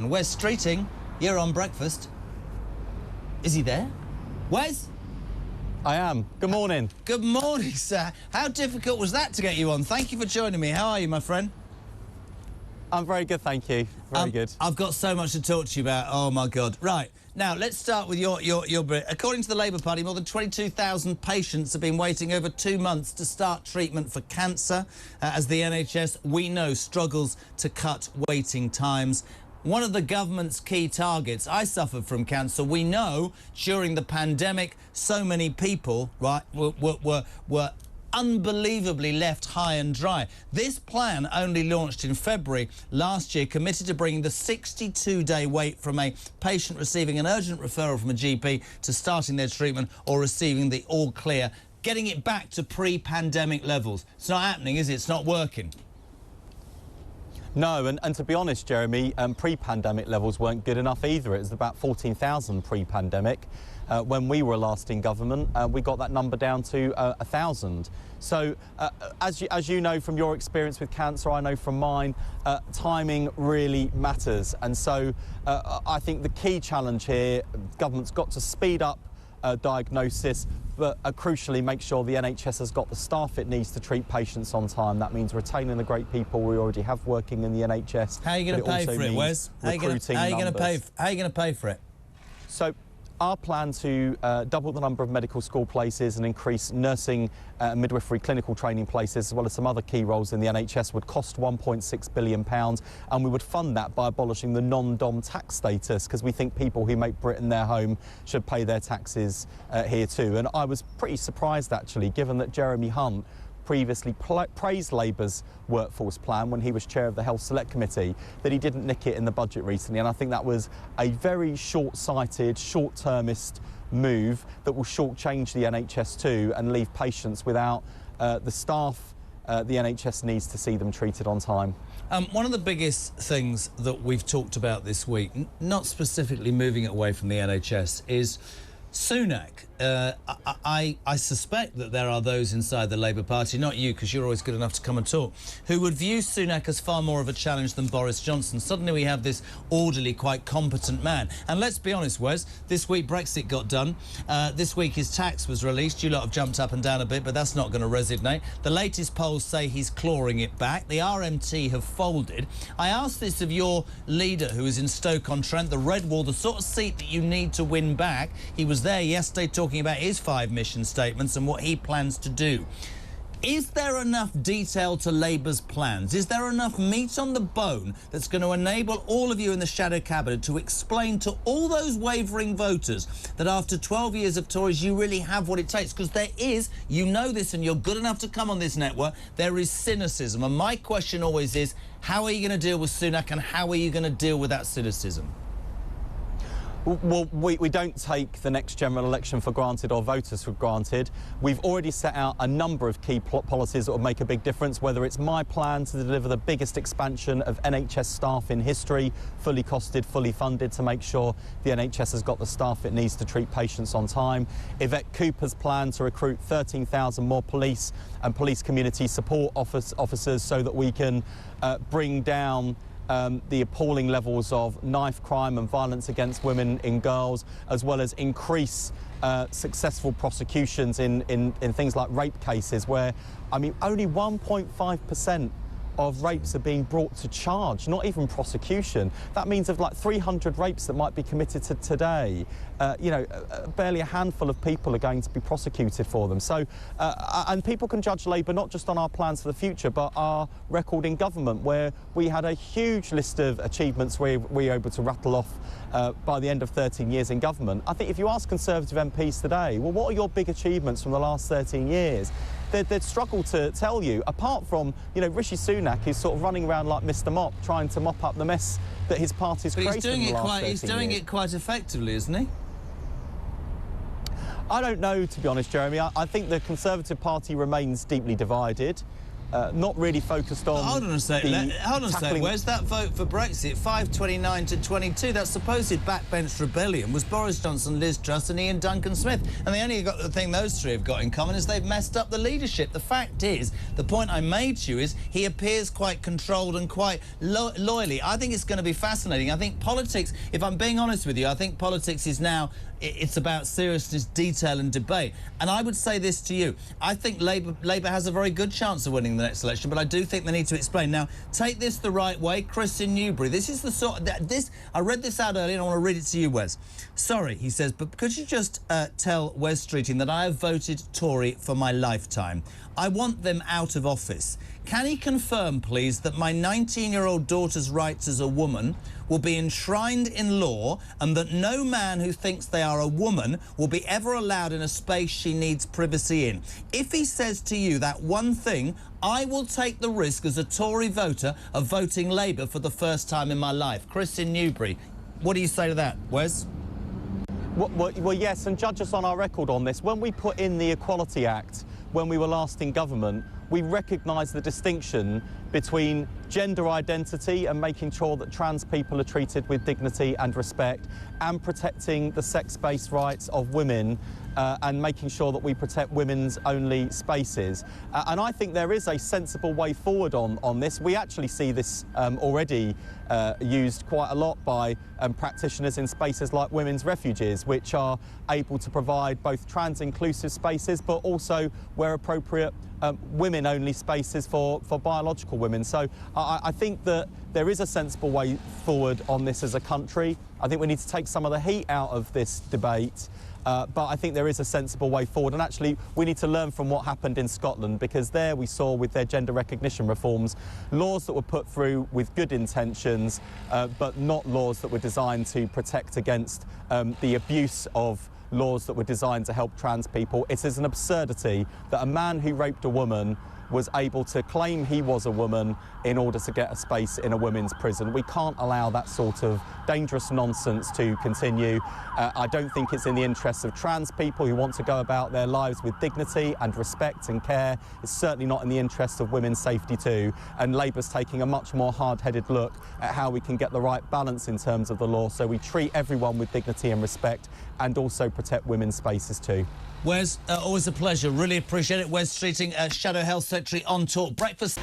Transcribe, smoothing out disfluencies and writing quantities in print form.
Wes Streeting, you're on breakfast. Is he there? Wes? I am. Good morning. Good morning, sir. How difficult was that to get you on? Thank you for joining me. How are you, my friend? I'm very good, thank you. Very good. I've got so much to talk to you about. Oh, my God. Right. Now, let's start with your bit. According to the Labour Party, more than 22,000 patients have been waiting over 2 months to start treatment for cancer, as the NHS, we know, struggles to cut waiting times. One of the government's key targets, I suffered from cancer. We know during the pandemic, so many people, right, were unbelievably left high and dry. This plan only launched in February last year, committed to bringing the 62-day wait from a patient receiving an urgent referral from a GP to starting their treatment or receiving the all clear, getting it back to pre-pandemic levels. It's not happening, is it? It's not working. No, and to be honest, Jeremy, pre-pandemic levels weren't good enough either. It was about 14,000 pre-pandemic. When we were last in government, we got that number down to 1,000. So, as you know from your experience with cancer, I know from mine, timing really matters. And so I think the key challenge here, government's got to speed up diagnosis, but crucially make sure the NHS has got the staff it needs to treat patients on time. That means retaining the great people we already have working in the NHS. How are you going to pay for it, Wes? How are you going to pay for it? So, our plan to double the number of medical school places and increase nursing and midwifery clinical training places, as well as some other key roles in the NHS, would cost £1.6 billion, and we would fund that by abolishing the non-dom tax status, because we think people who make Britain their home should pay their taxes here too. And I was pretty surprised, actually, given that Jeremy Hunt previously praised Labour's workforce plan when he was chair of the Health Select Committee, that he didn't nick it in the budget recently. And I think that was a very short-sighted, short-termist move that will shortchange the NHS too and leave patients without the staff the NHS needs to see them treated on time. One of the biggest things that we've talked about this week, not specifically moving it away from the NHS, is Sunak. I suspect that there are those inside the Labour Party, not you, because you're always good enough to come and talk, who would view Sunak as far more of a challenge than Boris Johnson. Suddenly we have this orderly, quite competent man. And let's be honest, Wes, this week Brexit got done. This week his tax was released. You lot have jumped up and down a bit, but that's not going to resonate. The latest polls say he's clawing it back. The RMT have folded. I asked this of your leader, who is in Stoke-on-Trent, the Red Wall, the sort of seat that you need to win back. He was there yesterday talking about his 5 mission statements and what he plans to do. Is there enough detail to Labour's plans? Is there enough meat on the bone that's going to enable all of you in the shadow cabinet to explain to all those wavering voters that after 12 years of Tories you really have what it takes? Because there is, you know this and you're good enough to come on this network, there is cynicism. And my question always is, how are you going to deal with Sunak and how are you going to deal with that cynicism? Well, we don't take the next general election for granted or voters for granted. We've already set out a number of key policies that will make a big difference, whether it's my plan to deliver the biggest expansion of NHS staff in history, fully costed, fully funded, to make sure the NHS has got the staff it needs to treat patients on time. Yvette Cooper's plan to recruit 13,000 more police and police community support officers so that we can bring down the appalling levels of knife crime and violence against women and girls, as well as increase successful prosecutions in things like rape cases, where, I mean, only 1.5% of rapes are being brought to charge, not even prosecution. That means of like 300 rapes that might be committed today, barely a handful of people are going to be prosecuted for them. So, and people can judge Labour not just on our plans for the future, but our record in government, where we had a huge list of achievements we were able to rattle off by the end of 13 years in government. I think if you ask Conservative MPs today, well, what are your big achievements from the last 13 years? They'd struggle to tell you, apart from, Rishi Sunak, who's sort of running around like Mr. Mop, trying to mop up the mess that his party's created in the last 13 years. He's doing it quite effectively, isn't he? I don't know, to be honest, Jeremy. I think the Conservative Party remains deeply divided. not really focused on... Hold on a sec, where's that vote for Brexit? 529 to 22. That supposed backbench rebellion was Boris Johnson, Liz Truss and Ian Duncan Smith. And the thing those three have got in common is they've messed up the leadership. The fact is, the point I made to you is he appears quite controlled and quite loyally. I think it's going to be fascinating. I think politics, if I'm being honest with you, I think politics is now... It's about seriousness, detail and debate. And I would say this to you. I think Labour has a very good chance of winning the next election, but I do think they need to explain. Now, take this the right way. Chris in Newbury. This is the sort... I read this out earlier and I want to read it to you, Wes. Sorry, he says, but could you just tell Wes Streeting that I have voted Tory for my lifetime? I want them out of office. Can he confirm, please, that my 19-year-old daughter's rights as a woman will be enshrined in law and that no man who thinks they are a woman will be ever allowed in a space she needs privacy in? If he says to you that one thing, I will take the risk as a Tory voter of voting Labour for the first time in my life. Chris in Newbury, what do you say to that, Wes? Well, yes, and judge us on our record on this. When we put in the Equality Act, when we were last in government, we recognised the distinction between gender identity and making sure that trans people are treated with dignity and respect, and protecting the sex-based rights of women and making sure that we protect women's only spaces. And I think there is a sensible way forward on this. We actually see this already used quite a lot by practitioners in spaces like women's refuges, which are able to provide both trans-inclusive spaces, but also, where appropriate, women-only spaces for biological women. So I think that there is a sensible way forward on this as a country. I think we need to take some of the heat out of this debate, but I think there is a sensible way forward. And actually, we need to learn from what happened in Scotland, because there we saw, with their gender recognition reforms, laws that were put through with good intentions, but not laws that were designed to protect against the abuse of laws that were designed to help trans people. It is an absurdity that a man who raped a woman was able to claim he was a woman in order to get a space in a women's prison. We can't allow that sort of dangerous nonsense to continue. I don't think it's in the interests of trans people who want to go about their lives with dignity and respect and care. It's certainly not in the interests of women's safety too. And Labour's taking a much more hard-headed look at how we can get the right balance in terms of the law, so we treat everyone with dignity and respect and also protect women's spaces too. Wes, always a pleasure. Really appreciate it. Wes Streeting, Shadow Health Secretary on Talk Breakfast.